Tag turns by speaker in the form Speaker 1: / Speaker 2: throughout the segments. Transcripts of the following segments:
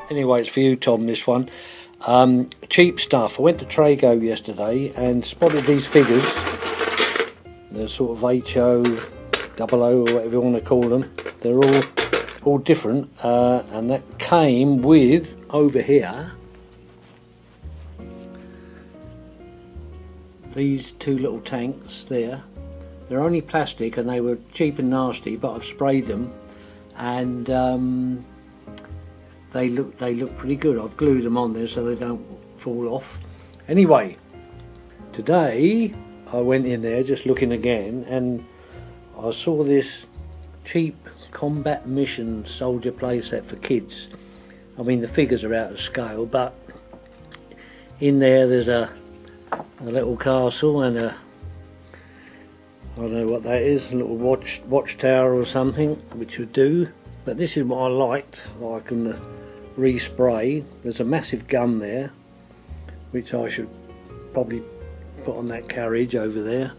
Speaker 1: Anyway, it's for you, Tom, this one. Cheap stuff. I went to Trago yesterday and spotted these figures. They're sort of HO, double O, or whatever you want to call them. They're all different, and that came with, over here, these two little tanks there. They're only plastic and they were cheap and nasty, but I've sprayed them, and they look pretty good. I've glued them on there so they don't fall off. Anyway, today I went in there just looking again, and I saw this cheap combat mission soldier playset for kids. I mean, the figures are out of scale, but in there's a little castle and a, I don't know what that is, a little watchtower or something, which would do. But this is what I liked, I can respray. There's a massive gun there, which I should probably put on that carriage over there.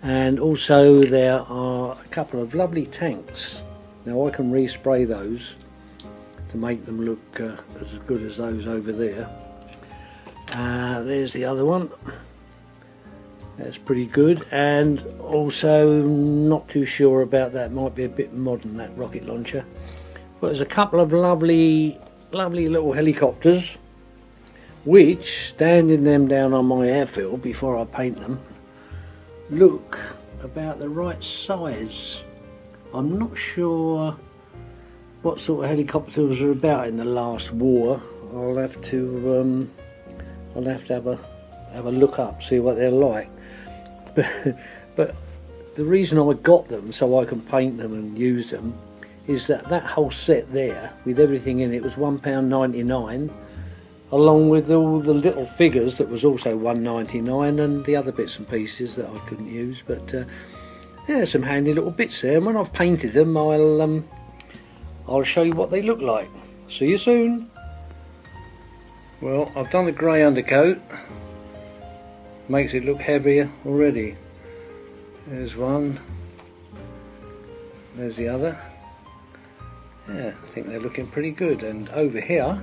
Speaker 1: And also there are a couple of lovely tanks. Now I can respray those to make them look as good as those over there. There's the other one. That's pretty good. And also, not too sure about that, might be a bit modern, that rocket launcher. But there's a couple of lovely little helicopters, which, standing them down on my airfield before I paint them, look about the right size. I'm not sure what sort of helicopters are about in the last war. I'll have to have a look up, see what they're like. But the reason I got them so I can paint them and use them is that whole set there with everything in it was £1.99, along with all the little figures that was also £1.99, and the other bits and pieces that I couldn't use. But yeah, some handy little bits there, and when I've painted them I'll show you what they look like. See you soon. Well, I've done the grey undercoat, makes it look heavier already. There's one, there's the other. Yeah, I think they're looking pretty good. And over here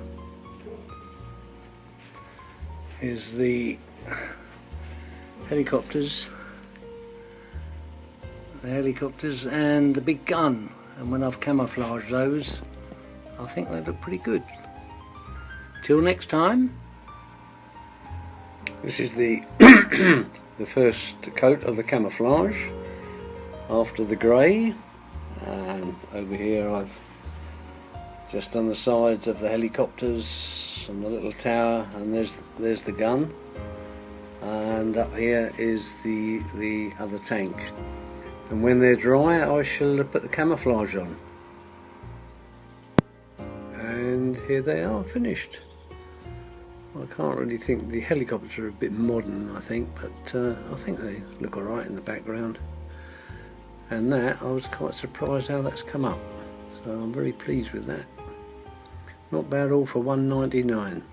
Speaker 1: is the helicopters and the big gun, and when I've camouflaged those, I think they look pretty good. Till next time. This is the the first coat of the camouflage after the grey, and over here I've just done the sides of the helicopters and the little tower, and there's the gun, and up here is the other tank. And when they're dry, I shall put the camouflage on. And here they are, finished. I can't really think, the helicopters are a bit modern, I think, but I think they look alright in the background. And that, I was quite surprised how that's come up. So I'm very pleased with that. Not bad all for £1.99.